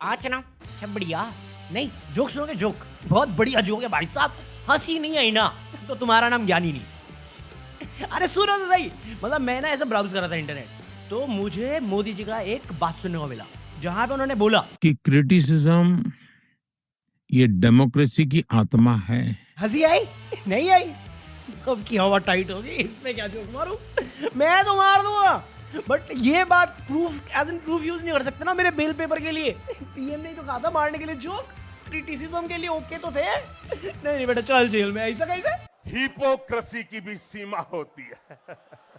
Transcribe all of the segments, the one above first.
आज ना सब बढ़िया। नहीं, जोक सुनोगे? जोक बहुत बढ़िया जोक है भाई साहब। हंसी नहीं आई ना तो तुम्हारा नाम ज्ञानी नहीं। अरे सुनो तो सही। मतलब मैं ना ऐसे ब्राउज कर रहा था इंटरनेट, तो मुझे मोदी जी का एक बात सुनने को मिला, जहां पे उन्होंने बोला कि क्रिटिसिज्म ये डेमोक्रेसी की आत्मा है। हंसी आई नहीं आई? सबकी हवा टाइट होगी, इसमें क्या जोक मारूं? मैं तो मार दूंगा, बट ये बात proof as in proof use नहीं कर सकते ना मेरे बेल पेपर के लिए। पीएम ने तो कहा था मारने के लिए जोक, क्रिटिसिज्म के लिए ओके तो थे। नहीं बेटा चल जेल में। ऐसा कैसे? हिपोक्रेसी की भी सीमा होती है।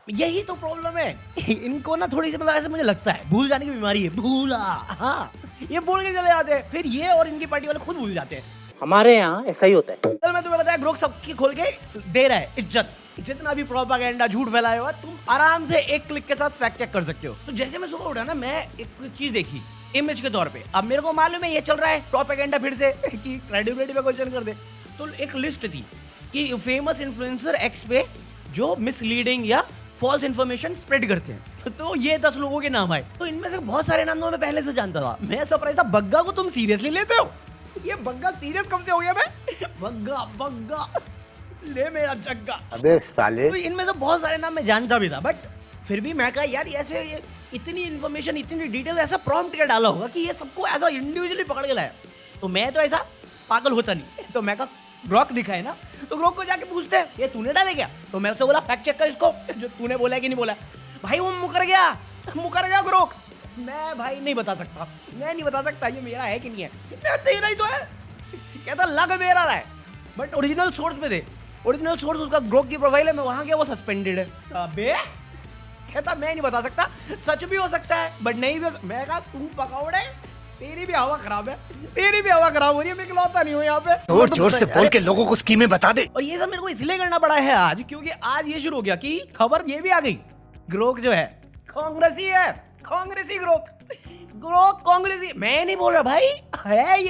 यही तो प्रॉब्लम है इनको ना, थोड़ी सी मतलब ऐसे मुझे लगता है भूल जाने की बीमारी है। भूला, हाँ, ये बोल के चले जाते हैं, फिर ये और इनकी पार्टी वाले खुद भूल जाते हैं। हमारे यहाँ ऐसा ही होता है। कल मैं तुम्हें बताया, ग्रोक सबकी खोल के दे रहा है इज्जत। जितना भी प्रोपागेंडा झूठ फैलाया हुआ तुम आराम से एक क्लिक के साथ फैक्ट चेक कर सकते हो। तो जैसे मैं सुबह उठा ना, मैं एक चीज देखी इमेज के तौर पे। अब मेरे को मालूम है ये चल रहा है प्रोपागेंडा फिर से कि क्रेडिबिलिटी पे क्वेश्चन कर दे। तो एक लिस्ट थी कि फेमस इन्फ्लुएंसर एक्स पे जो मिसलीडिंग या फॉल्स इन्फॉर्मेशन स्प्रेड करते हैं। तो ये 10 लोगों के नाम आए, तो इनमें से बहुत सारे नाम तो मैं पहले से जानता था। मैं सरप्राइज था, बग्गा को तुम सीरियसली लेते हो? ये बग्गा सीरियस कब से हो गया? मैं बग्गा बग्गा ले मेरा जग्गा। अबे साले। तो इनमें से बहुत सारे नाम मैं जानता भी था, बट फिर भी मैं कहा यार ऐसे ये इतनी इन्फॉर्मेशन, इतनी डिटेल ऐसा प्रॉम्प्ट क्या डाला होगा कि ये सबको ऐसा इंडिविजुअली पकड़ के लाया। तो मैं तो ऐसा पागल होता नहीं। तो मैं कहा ग्रोक दिखाए ना, तो ग्रोक को जाके पूछते हैं ये तूने डाले क्या? तो मैं उससे बोला फैक्ट चेक कर इसको, जो तूने बोला है कि नहीं बोला। भाई वो मुकर गया ग्रोक। मैं भाई नहीं बता सकता, मैं नहीं बता सकता ये मेरा है कि नहीं है। मैं तेरा ही तो है, कहता लग मेरा रहा है, बट ओरिजिनल सोर्स पे दे। ओरिजिनल सोर्स उसका ग्रोक की प्रोफाइल है, मैं वहां गया वो सस्पेंडेड है। अबे कहता मैं नहीं बता सकता, सच भी हो सकता है बट नहीं भी हो सकता। मैं कहा तू पकौड़े, तेरी भी हवा खराब है, तेरी भी हवा खराब हो रही है, मैं इकलौता नहीं हूं यहाँ पे। जोर जोर से बोल के लोगों को स्कीमें बता दे। और ये सब मेरे को इसलिए करना पड़ा है आज, क्योंकि आज ये शुरू हो गया कि खबर ये भी आ गई ग्रोक जो है कांग्रेसी है। कांग्रेसी ग्रोक, ग्रोक कांग्रेसी। मैं नहीं बोल रहा भाई, है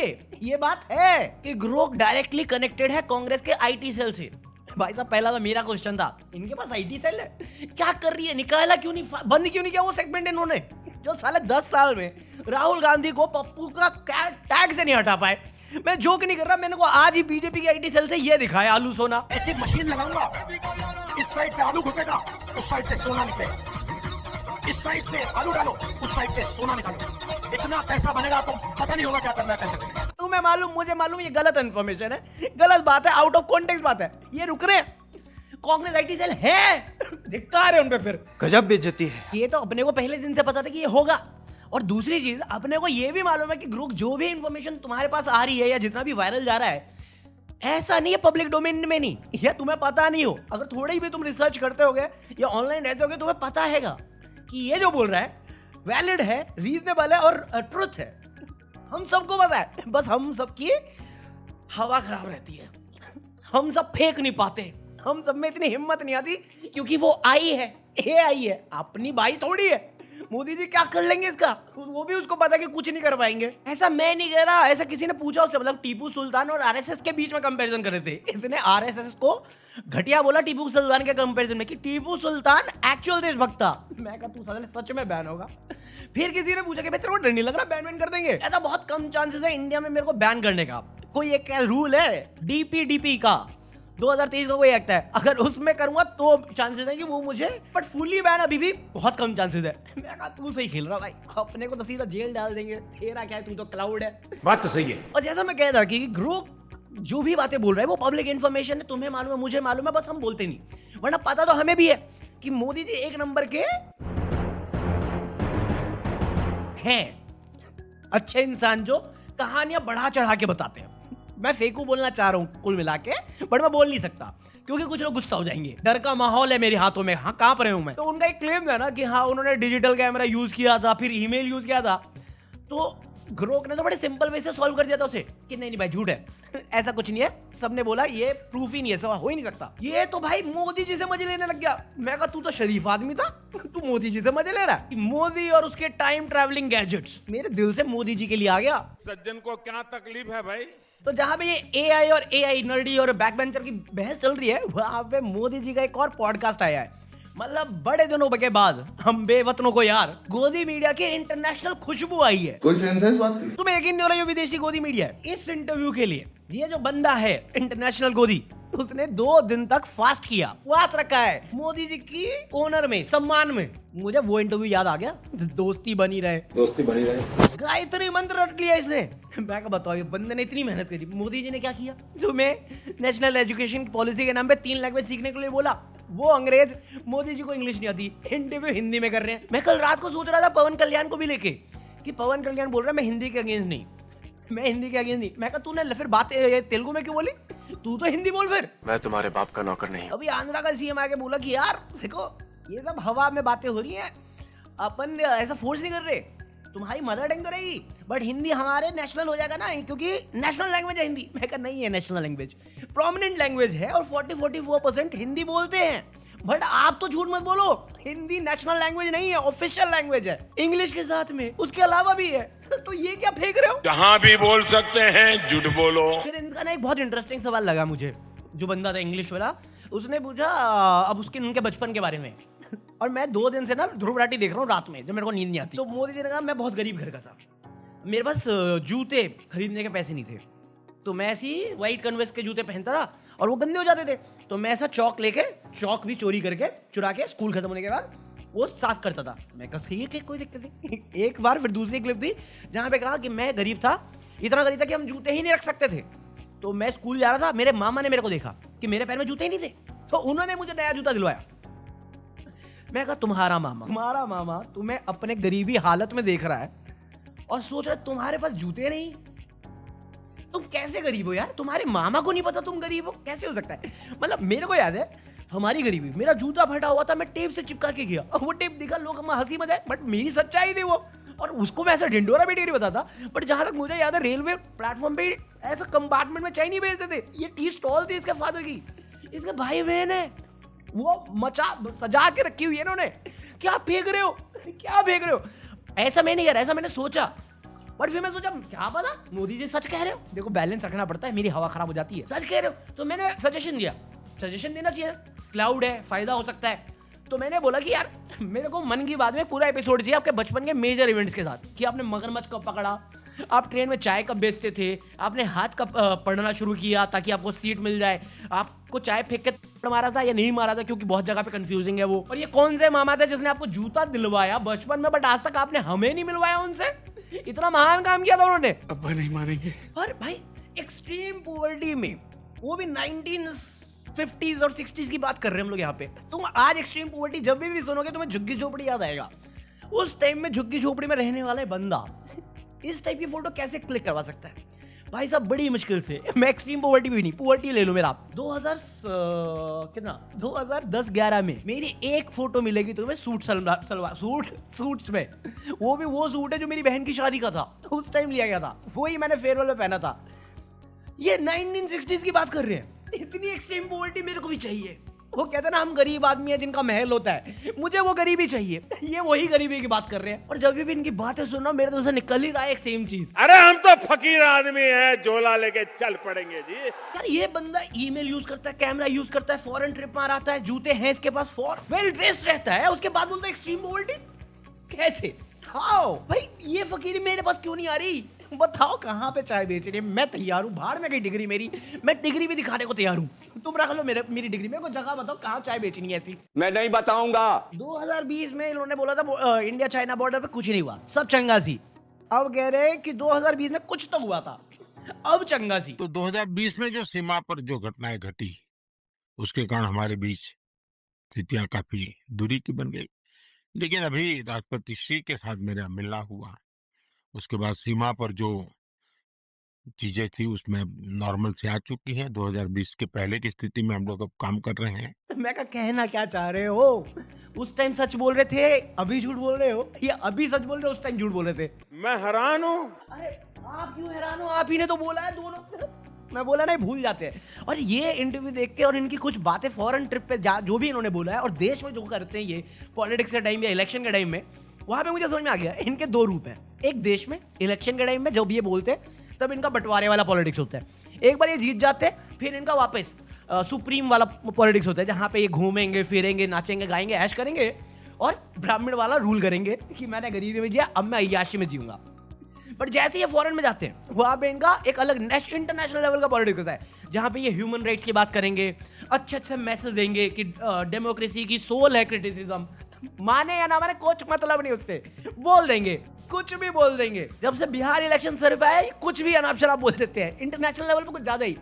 ये बात है कि ग्रोक डायरेक्टली कनेक्टेड है कांग्रेस के आईटी सेल से। भाई साहब पहला तो मेरा क्वेश्चन था, इनके पास आईटी सेल है? क्या कर रही है? निकाला क्यों नहीं, बंद क्यों नहीं किया वो सेगमेंट इन्होंने, जो साले 10 साल में राहुल गांधी को पप्पू का टैग से नहीं हटा पाए। मैं जोक नहीं कर रहा, मैंने को आज ही बीजेपी के आईटी सेल से ये दिखाया आलू सोना। ऐसी मशीन लगाऊंगा, इस साइड से आलू घुसेगा, उस साइड से सोना निकलेगा, इस साइड से आलू डालो, उस साइड से सोना निकालो। इतना पैसा बनेगा तो पता नहीं होगा क्या करना है पैसे का। तुम्हें मालूम, मुझे मालूम, ये गलत इन्फॉर्मेशन है, गलत बात है, आउट ऑफ कॉन्टेक्स्ट बात है। ये रुक रहे हैं, कांग्रेस आईटी सेल है, धिक्कार है उन पे। फिर गजब बेइज्जती है। ये तो अपने को पहले दिन से पता था कि ये होगा। और दूसरी चीज, अपने को ये भी मालूम है कि ग्रुप जो भी इंफॉर्मेशन तुम्हारे पास आ रही है या जितना भी वायरल जा रहा है, ऐसा नहीं है पब्लिक डोमेन में नहीं, या तुम्हें पता नहीं हो। अगर थोड़ी भी तुम रिसर्च करते होगे या ऑनलाइन रहते होगे, तुम्हें पता हैगा कि ये जो बोल रहा है वैलिड है, रीजनेबल है और ट्रुथ है। हम सबको पता है, बस हम सबकी हवा खराब रहती है। हम सब फेंक नहीं पाते, हम सब में इतनी हिम्मत नहीं आती, क्योंकि वो आई है, ये आई है, अपनी भाई थोड़ी है। मोदी जी क्या कर लेंगे इसका, वो भी उसको पता है कि कुछ नहीं कर पाएंगे। ऐसा मैं नहीं कह रहा, ऐसा किसी ने पूछा उससे, मतलब टीपू सुल्तान और आरएसएस के बीच में कंपैरिजन कर रहे थे। इसने आरएसएस को घटिया बोला टीपू सुल्तान के कंपैरिजन में, कि टीपू सुल्तान एक्चुअल देशभक्त था। मैं कहा तू साले सच में बैन होगा। फिर किसी ने पूछा कि भाई तेरे को डर नहीं लग रहा बैन कर देंगे? ऐसा बहुत कम चांसेस है इंडिया में मेरे को बैन करने का। कोई एक रूल है डीपीडीपी का, 2023 का कोई एक्ट है, अगर उसमें करूंगा तो चांसेस है कि वो मुझे, बट फुली बैन अभी भी बहुत कम चांसेस है। मैं कहा तू सही खेल रहा भाई, अपने को तो सीधा जेल डाल देंगे, तेरा क्या है, तू तो क्लाउड है। बात तो सही है। और जैसा मैं कह रहा कि ग्रुप जो भी बातें बोल रहा है वो पब्लिक इन्फॉर्मेशन है, तुम्हें मालूम है, मुझे मालूम है, बस हम बोलते नहीं। वरना पता तो हमें भी है कि मोदी जी एक नंबर के हैं अच्छे इंसान, जो कहानियां बढ़ा चढ़ा के बताते हैं। मैं फेकू बोलना चाह रहा हूँ कुल मिला के, बट मैं बोल नहीं सकता क्योंकि कुछ लोग गुस्सा हो जाएंगे। डर का माहौल है मेरे हाथों में, हाँ कांप रहे हूं मैं। तो उनका एक क्लेम था ना कि हाँ उन्होंने डिजिटल कैमरा यूज किया था, फिर ईमेल यूज किया था। तो ग्रोक ने तो बड़े सिंपल वे से सॉल्व कर दिया था उसे कि नहीं भाई झूठ है, ऐसा कुछ नहीं है। सबने बोला ये प्रूफ ही नहीं है, हो ही नहीं सकता। ये तो भाई मोदी जी से मजे लेने लग गया। मैं कहा तू तो शरीफ आदमी था, तू मोदी जी से मजे ले रहा है। मोदी और उसके टाइम ट्रैवलिंग गैजेट्स, मेरे दिल से मोदी जी के लिए आ गया। सज्जन को क्या तकलीफ है भाई? तो जहां पे ये एआई और एआई नर्डी और बैकबेंचर की बहस चल रही है, वहां पे मोदी जी का एक और पॉडकास्ट आया है, मतलब बड़े दिनों के बाद हम बेवतनों को यार गोदी मीडिया की इंटरनेशनल खुशबू आई है। कोई सेंस है इस बात की? तुम्हें यकीन नहीं हो रहा ये विदेशी गोदी मीडिया है। इस इंटरव्यू के लिए ये जो बंदा है इंटरनेशनल गोदी, उसने 2 दिन तक फास्ट किया, उपवास रखा है मोदी जी की ऑनर में, सम्मान में। मुझे वो इंटरव्यू याद आ गया, दोस्ती बनी रहे। गायत्री मंत्र रट लिया इसने। मैं क्या बताऊं, ये बंदे ने इतनी मेहनत करी। मोदी जी ने क्या किया, तुम्हें नेशनल एजुकेशन पॉलिसी के नाम पे 3 लैंग्वेज सीखने के लिए बोला। वो अंग्रेज, मोदी जी को इंग्लिश नहीं आती, इंटरव्यू हिंदी में कर रहे हैं। मैं कल रात को सोच रहा था पवन कल्याण को भी लेके, कि पवन कल्याण बोल रहा है मैं हिंदी के अगेंस्ट नहीं, मैं हिंदी के अगेंस्ट नहीं। मैं कहा तूने फिर बात तेलुगु में क्यों बोली, तू तो हिंदी बोल। फिर मैं तुम्हारे बाप का नौकर नहीं। अभी आंध्रा का सीएम आके बोला कि यार देखो ये सब हवा में बातें हो रही हैं, अपन ऐसा फोर्स नहीं कर रहे, तुम्हारी मदर टंग तो रहेगी बट हिंदी हमारे नेशनल हो जाएगा ना, क्योंकि नेशनल लैंग्वेज है हिंदी। मैं कहा नहीं है नेशनल लैंग्वेज, प्रोमिनेंट लैंग्वेज है और 40-44% हिंदी बोलते हैं। बट आप तो झूठ मत बोलो, हिंदी नेशनल लैंग्वेज नहीं है, ऑफिशियल लैंग्वेज है, इंग्लिश के साथ में उसके अलावा भी है। तो ये क्या फेंक रहे हो? जहां भी बोल सकते हैं झूठ बोलो। फिर इनका ना एक बहुत इंटरेस्टिंग सवाल लगा मुझे, जो बंदा था इंग्लिश वाला, उसने पूछा अब उसके उनके बचपन के बारे में। और मैं 2 दिन से ना ध्रुव राठी देख रहा हूँ रात में, जब मेरे को नींद नहीं आती। तो मोदी जी ने कहा मैं बहुत गरीब घर का था, मेरे पास जूते खरीदने के पैसे नहीं थे, तो मैं ऐसी वाइट कन्वर्स के जूते पहनता था और वो गंदे हो जाते थे, तो मैं ऐसा चौक लेके, चौक भी चोरी करके चुरा के स्कूल खत्म होने के बाद वो साफ करता था। मैं कहा ठीक है कोई दिक्कत नहीं। एक बार फिर दूसरी क्लिप थी जहाँ पे कहा कि मैं गरीब था, इतना गरीब था कि हम जूते ही नहीं रख सकते थे। तो मैं स्कूल जा रहा था, मेरे मामा ने मेरे को देखा कि मेरे पैर में जूते ही नहीं थे, तो उन्होंने मुझे नया जूता दिलवाया। मैं कहा तुम्हारा मामा तुम्हें अपने गरीबी हालत में देख रहा है और सोच रहा है तुम्हारे पास जूते नहीं, तुम कैसे गरीब हो यार? तुम्हारे मामा को नहीं पता तुम गरीब हो, कैसे हो सकता है? मतलब मेरे को याद है हमारी गरीबी, मेरा जूता फटा हुआ था, मैं टेप से चिपका के गया और वो टेप दिखा, लोग हम हंसी मजाक, बट मेरी सच्चाई थी वो, और उसको मैं ऐसा ढिंडोरा भी नहीं बताता। बट जहां तक मुझे याद है रेलवे प्लेटफॉर्म पे ऐसा कंपार्टमेंट में चाय नहीं भेजते थे। ये टी स्टॉल थी इसके फादर की, इसके भाई बहन है, वो मचा सजा के रखी हुई है इन्होंने। क्या फेंक रहे हो, क्या फेंक रहे हो? ऐसा मैं नहीं यार, ऐसा मैंने सोचा, बट फिर मैं सोचा क्या पता मोदी जी सच कह रहे हो। देखो बैलेंस रखना पड़ता है, मेरी हवा खराब हो जाती है, सच कह रहे हो। तो मैंने सजेशन दिया, सजेशन देना चाहिए, क्लाउड है, फायदा हो सकता है। तो मैंने बोला कि यार मेरे को मन की बात में पूरा एपिसोड चाहिए आपके बचपन के मेजर इवेंट्स के साथ, कि आपने मगरमच्छ कब पकड़ा, आप ट्रेन में चाय कब बेचते थे, आपने हाथ कब पढ़ना शुरू किया ताकि आपको सीट मिल जाए, आपको चाय फेंक के मारा था या नहीं मारा था, क्योंकि बहुत जगह पे कंफ्यूजिंग है वो। और ये कौन से मामा थे जिसने आपको जूता दिलवाया बचपन में, बट आज तक आपने हमें नहीं मिलवाया उनसे? इतना महान काम किया था उन्होंने। अब्बा नहीं मानेंगे। और भाई एक्सट्रीम पॉवर्टी में, वो भी 1950s और 60s की बात कर रहे हैं हम लोग यहाँ पे। तुम आज एक्सट्रीम पॉवर्टी जब भी सुनोगे तुम्हें झुग्गी झोपड़ी याद आएगा। उस टाइम में झुग्गी झोपड़ी में रहने वाला बंदा इस टाइप की फोटो कैसे क्लिक करवा सकता है भाई साहब? बड़ी मुश्किल से। मैं एक्सट्रीम पॉवर्टी भी नहीं, पॉवर्टी ले लो मेरा। 2010-11 में मेरी एक फोटो मिलेगी तुम्हें सूट सलवार सूट्स में, वो भी वो सूट है जो मेरी बहन की शादी का था, उस टाइम लिया गया था, वही मैंने फेयरवेल में पहना था। ये 1960s की बात कर रहे हैं। इतनी एक्सट्रीम पॉवर्टी मेरे को भी चाहिए। वो कहते हैं ना हम गरीब आदमी है जिनका महल होता है, मुझे वो गरीबी चाहिए। ये वही गरीबी की बात कर रहे हैं। और जब भी इनकी बातें सुनो मेरे तो से निकल ही रहा है एक सेम चीज। अरे हम तो फकीर आदमी हैं, झोला लेके चल पड़ेंगे जी। यार ये बंदा ईमेल यूज करता है, कैमरा यूज करता है, फॉरेन ट्रिप मार आता है, जूते हैं इसके पास, वेल ड्रेस्ड रहता है, उसके बाद बोलता है एक्सट्रीम पॉवर्टी। कैसे? हाउ भाई? ये फकीरी मेरे पास क्यों नहीं आ रही? बताओ कहाँ पे चाय बेच रही है? मैं तैयार हूँ, बाहर में गई डिग्री मेरी, मैं डिग्री भी दिखाने को तैयार हूँ। तुम रख लो मेरी डिग्री, मेरे को जगह बताओ कहाँ चाय बेचनी है ऐसी। मैं नहीं बताऊंगा। 2020 में इन्होंने बोला था इंडिया चाइना बॉर्डर पे कुछ नहीं हुआ, सब चंगा सी। अब कह रहे हैं कि 2020 में कुछ तो हुआ था, अब चंगा सी। तो 2020 में जो सीमा पर जो घटनाएं घटी, उसके कारण हमारे बीच स्थितियां काफी दूरी की बन गई। लेकिन अभी राष्ट्रपति श्री के साथ मेरा मिलना हुआ, उसके बाद सीमा पर जो चीजें थी उसमें नॉर्मल से आ चुकी हैं। 2020 के पहले की स्थिति में हम लोग अब काम कर रहे हैं। मैं क्या कहना क्या चाह रहे हो? उस टाइम सच बोल रहे थे, अभी झूठ बोल रहे हो, या अभी सच बोल रहे हो उस टाइम झूठ बोल रहे थे? मैं हैरान हूँ। अरे आप क्यों हैरान हो? आप ही ने तो बोला है दोनों। मैं बोला नहीं, भूल जाते हैं। और ये इंटरव्यू देख के और इनकी कुछ बातें फॉरेन ट्रिप पे जो भी इन्होंने बोला है और देश में जो करते हैं ये पॉलिटिक्स के टाइम या इलेक्शन के टाइम में, वहां पे मुझे समझ में आ गया इनके 2 रूप हैं। एक देश में इलेक्शन के टाइम में जब ये बोलते हैं तब इनका बंटवारे वाला पॉलिटिक्स होता है। एक बार ये जीत जाते हैं फिर इनका वापस सुप्रीम वाला पॉलिटिक्स होता है जहाँ पे ये घूमेंगे फिरेंगे नाचेंगे गाएंगे ऐश करेंगे और ब्राह्मण वाला रूल करेंगे कि मैंने गरीबी में जिया अब मैं अय्याशी में जीऊंगा। बट जैसे ये फॉरेन में जाते हैं वहाँ पे इनका एक अलग इंटरनेशनल लेवल का पॉलिटिक्स होता है जहाँ पे ये ह्यूमन राइट्स की बात करेंगे, अच्छे अच्छे मैसेज देंगे कि डेमोक्रेसी की सोल है क्रिटिसिज्म, माने या ना माने कुछ मतलब नहीं उससे, बोल देंगे कुछ भी बोल देंगे। जब से बिहार इलेक्शन सर पे आए कुछ भी अनाप शनाप बोल देते हैं। इंटरनेशनल लेवल पे कुछ ज्यादा ही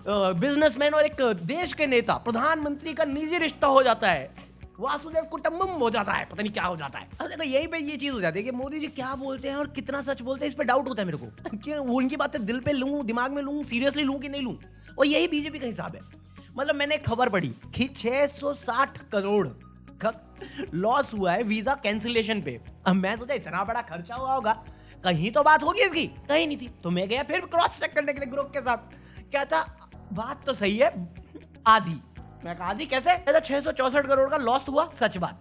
बिजनेसमैन और एक देश के नेता प्रधानमंत्री का निजी रिश्ता हो जाता है, वासुदेव कुटुंबम हो जाता है, पता नहीं क्या हो जाता है। अब देखो यही पे ये चीज हो जाती है कि मोदी जी क्या बोलते हैं और कितना सच बोलते हैं, इस पे डाउट होता है मेरे को कि उनकी बातें दिल पे लूं, दिमाग में लूं, सीरियसली लूं कि नहीं लूं। और यही बीजेपी का हिसाब है। मतलब मैंने एक खबर पढ़ी कि 660 करोड़ का लॉस हुआ है वीजा कैंसिलेशन पे। अब मैं सोचा इतना बड़ा खर्चा हुआ होगा कहीं तो बात होगी इसकी, कहीं नहीं थी। तो मैं गया फिर क्रॉस चेक करने के लिए ग्रुप के साथ, क्या था बात तो सही है आधी। मैं कहा आधी कैसे, 664 करोड़ का लॉस हुआ, सच बात।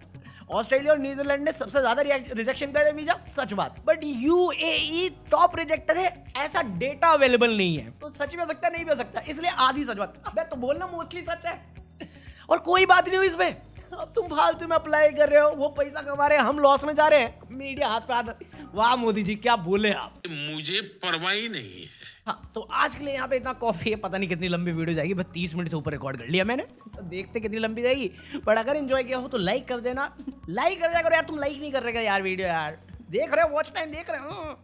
ऑस्ट्रेलिया और न्यूजीलैंड ने सबसे ज्यादा रिजेक्शन करे वीजा, सच बात। बट यूएई टॉप रिजेक्टर है, ऐसा डेटा अवेलेबल नहीं है। तो सच भी हो सकता है नहीं भी हो सकता, इसलिए आधी सच बात। अबे तो बोलना मोस्टली सच है और कोई बात नहीं हुई इसमें। अब तुम फालतू में अप्लाई कर रहे हो, वो पैसा कमा रहे हैं, हम लॉस में जा रहे हैं, मीडिया हाथ पे हाथ। वाह मोदी जी क्या बोले आप, मुझे परवाह ही नहीं है। हाँ तो आज के लिए यहाँ पे इतना कॉफी है, पता नहीं कितनी लंबी वीडियो जाएगी, बस 30 मिनट से ऊपर रिकॉर्ड कर लिया मैंने, तो देखते कितनी लंबी जाएगी। बट अगर एंजॉय किया हो तो लाइक कर देना, लाइक कर दिया करो यार, तुम लाइक नहीं कर रहे यार वीडियो, यार देख रहे हो वॉच टाइम देख रहे हो,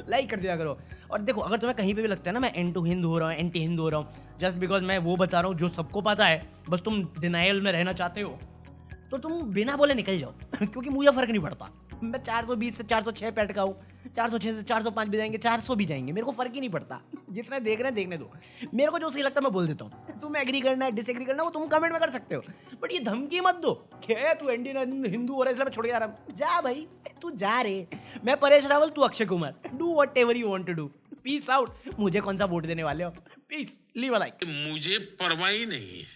लाइक कर दिया करो। और देखो अगर तुम्हें कहीं पे भी लगता है ना मैं एंटू हिंदू हो रहा हूँ, एंटी हिंदू हो रहा हूँ, जस्ट बिकॉज मैं वो बता रहा हूँ जो सबको पता है, बस तुम डिनाइल में रहना चाहते हो, तो तुम बिना बोले निकल जाओ क्योंकि मुझे फर्क नहीं पड़ता। मैं 420 से 406 पेट का हूँ, 406 से 405 भी जाएंगे, 400 भी जाएंगे, मेरे को फर्क ही नहीं पड़ता। जितने देख रहे हैं देखने दो, मेरे को जो सही लगता है मैं बोल देता हूँ। तुम एग्री करना है डिसएग्री करना है वो तुम कमेंट में कर सकते हो, बट ये धमकी मत दो क्या तू एंटी हिंदू हो रहा है इसलिए मैं छोड़ के जा रहा हूँ। जा भाई तू जा रे, मैं परेश रावल, तू Akshay Kumar, do whatever you want to do, peace out. मुझे कौन सा वोट देने वाले हो, पीस, लीव अ लाइक। मुझे परवाह ही नहीं है।